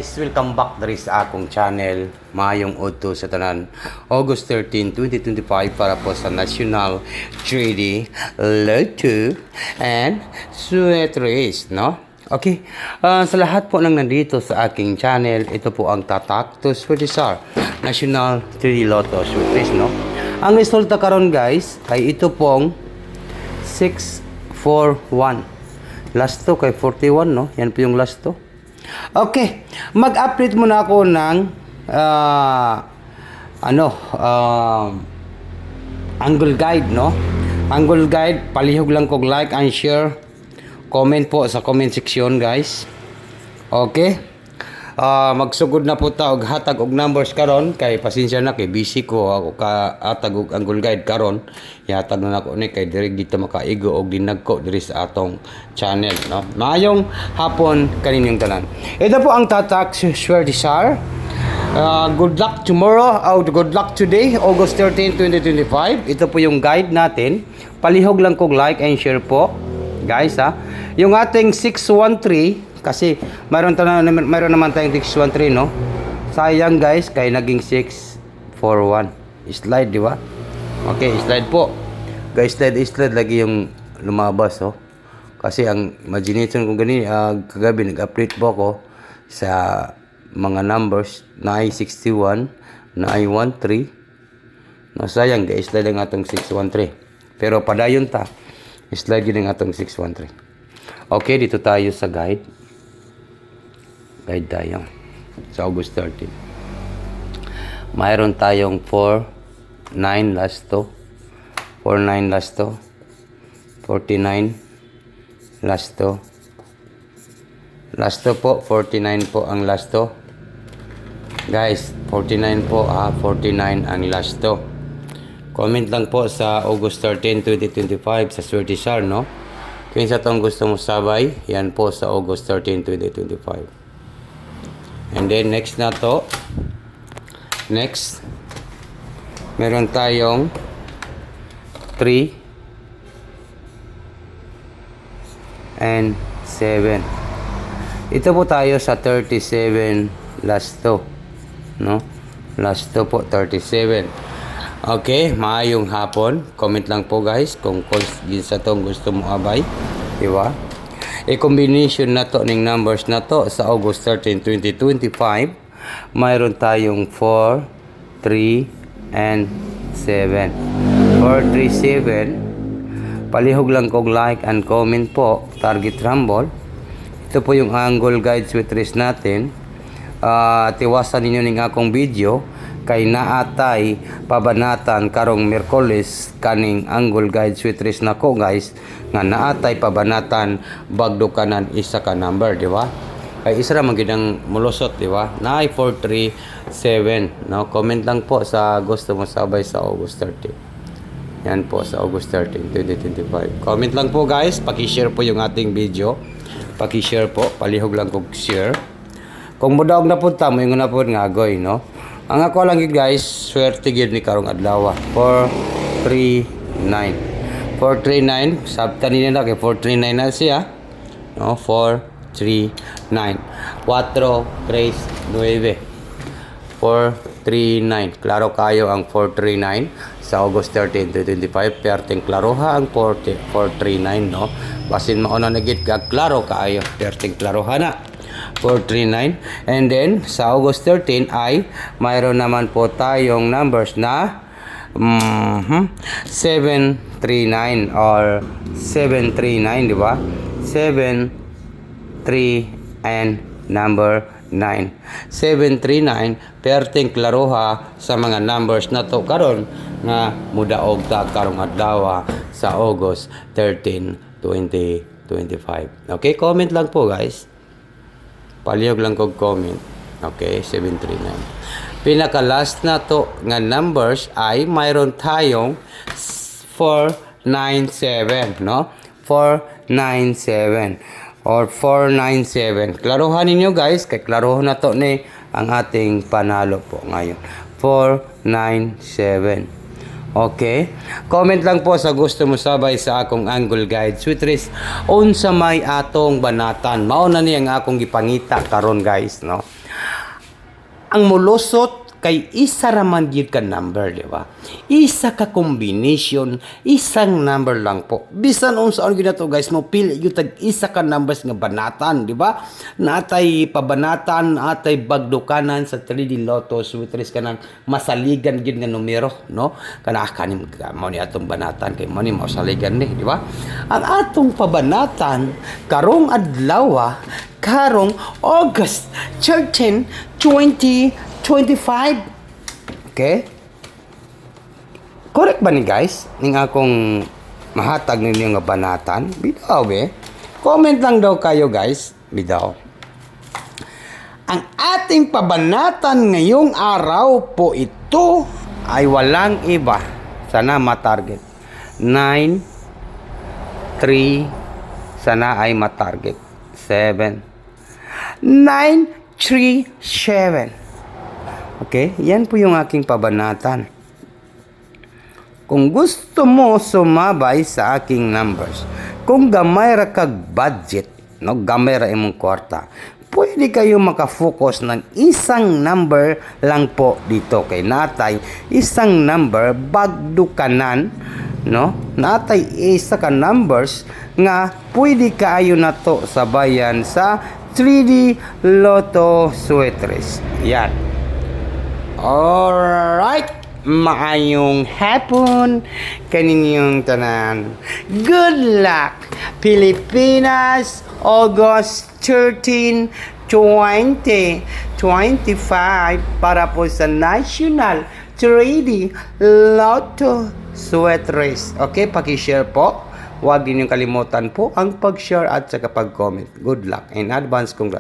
Welcome back diri sa akong channel. Maayong udto sa tanan. August 13, 2025 para po sa National 3D Lotto and Sweat Race, no? Okay. Sa lahat po nang nandito sa aking channel, ito po ang tatak to Sweatisar National 3D Lotto Sweat Race, no? Ang resulta karon guys ay ito pong 641. Last to kay 41, no? Yan po yung last to. Okay, mag-update muna ako ng angle guide, no? Angle guide, palihog lang kog like and share. Comment po sa comment section, guys. Okay? Magsugod na po ta og hatag og numbers karon kay pasensya na kay busy ko ako ka hatag og angle guide karon. Ihatag na nako ni kay diri dito makaigo og dinagko diri sa atong channel, no. Maayong hapon kaninyong tanan. Ito po ang tatak Sweatisar. Good luck tomorrow, good luck today, August 13, 2025. Ito po yung guide natin. Palihog lang kog like and share po, guys, ha. Yung ating 613 kasi mayroon naman tayong 613, no? Sayang guys, kay naging 641. Slide, di ba? Okay, slide po. Guys, slide lagi yung lumabas, oh. Kasi ang imagination ko ganun, kagabi nag-update po ako sa mga numbers na I61, na I13. No, sayang guys, slide ang atong 613. Pero padayon ta, slide yun ang atong 613. Okay, dito tayo sa guide. Guide tayo sa August 13. Mayroon tayong 4, 9 last to, 4, 9 last to, 49 last to, last to po, 49 po ang last to. Guys, 49 po, 49 ang last to. Comment lang po sa August 13, 2025 sa Sweatisar, no? Kung sa itong gusto mo sabay, yan po sa August 13, 2025. And then next na to. Next. Meron tayong 3 and 7. Ito po tayo sa 37 last to, no? Last to po 37. Okay, maayong hapon. Comment lang po guys kung sa tong gusto mo abay, di ba? I-combination na to ng numbers na to sa August 13, 2025. Mayroon tayong 4, 3, and 7. 4, 3, 7. Palihog lang kog like and comment po. Target Rumble. Ito po yung angle guide Sweat Race natin. Tiwasan ninyo ng akong video kay naatay pabanatan karong Miyerkules kaning angle guide Sweat Race nako guys, nga naatay pabanatan bagdo kanan isa ka number, di ba? Ay isa ra man gid ang mulusot, di ba? Naay 437, no? Comment lang po sa gusto mo sabay sa August 13. Yan po sa August 13, 2025. Comment lang po guys, paki-share po yung ating video. Paki-share po, palihog lang kog share. Kung mudaog na punta mo yung na po nga agoy, no? Ang ako lang yun guys, swerte gid ni karong adlaw. 439. 439, sabta nila na kay 439 na siya. No, 439. 4, 3, 9. 439. Klaro kayo ang 439 sa August 13, 2025. Perting klaro ha ang 439, no? Basin mauna na gid ka klaro kayo. Perting klaro ha na. 439. And then sa August 13 ay mayroon naman po tayong numbers na 739 or 739, di ba? 7, 3 and number 9. 739 perting klaroha sa mga numbers na to karon nga mudaog ta karong adlaw sa August 13, 2025. Okay, comment lang po guys. Palihog lang kog comment. Okay, 739. Pinaka last na to nga numbers ay mayroon tayong 497, no? 497 or 497. Klaruhan ninyo guys, kay klaruhan na to ni ang ating panalo po ngayon. 497. Okay? Comment lang po sa gusto mo sabay sa akong angle guide. Sweat Race, unsa may atong banatan. Mao na niyang akong gipangita karon guys, no? ang mulusot kay isa raman gyud ka number, di ba? Isa ka combination, isang number lang po. Bisan unsaon gyud nato guys, mo pili gyud tag isa ka numbers nga banatan, di ba? Natay pabanatan, atay bagdukanan sa 3D Lotto, which is kanang masaligan gyud nga numero, no? Kana kanim mo ni atong banatan kay mo ni masaligan ni, di ba? Ang atong pabanatan karong adlaw, karong August 13, 2025. Okay? Correct ba ni guys? Ning akong mahatag ninyo nga banatan? Bitaw Comment lang daw kayo guys. Bitaw. Ang ating pabanatan ngayong araw po ito ay walang iba. Sana matarget. 9, 3, sana ay matarget. 7, 9, 3, 7. Okay? Yan po yung aking pabanatan. Kung gusto mo sumabay sa aking numbers, kung gamay ra kag budget, no, gamay ra imong kwarta, pwede kayo makafocus ng isang number lang po dito kay natay isang number bagdukanan, no? Natay isa ka numbers nga pwede kaayo na to sabayan sa 3D Lotto Sweatres. Yan. Alright, maayong hapon kaninyong tanan. Good luck, Pilipinas, August 13, 2025 para po sa National 3D Lotto Sweat Race. Okay, paki-share po. Huwag din yung kalimutan po ang pag-share at saka pag-comment. Good luck in advance. Congrats.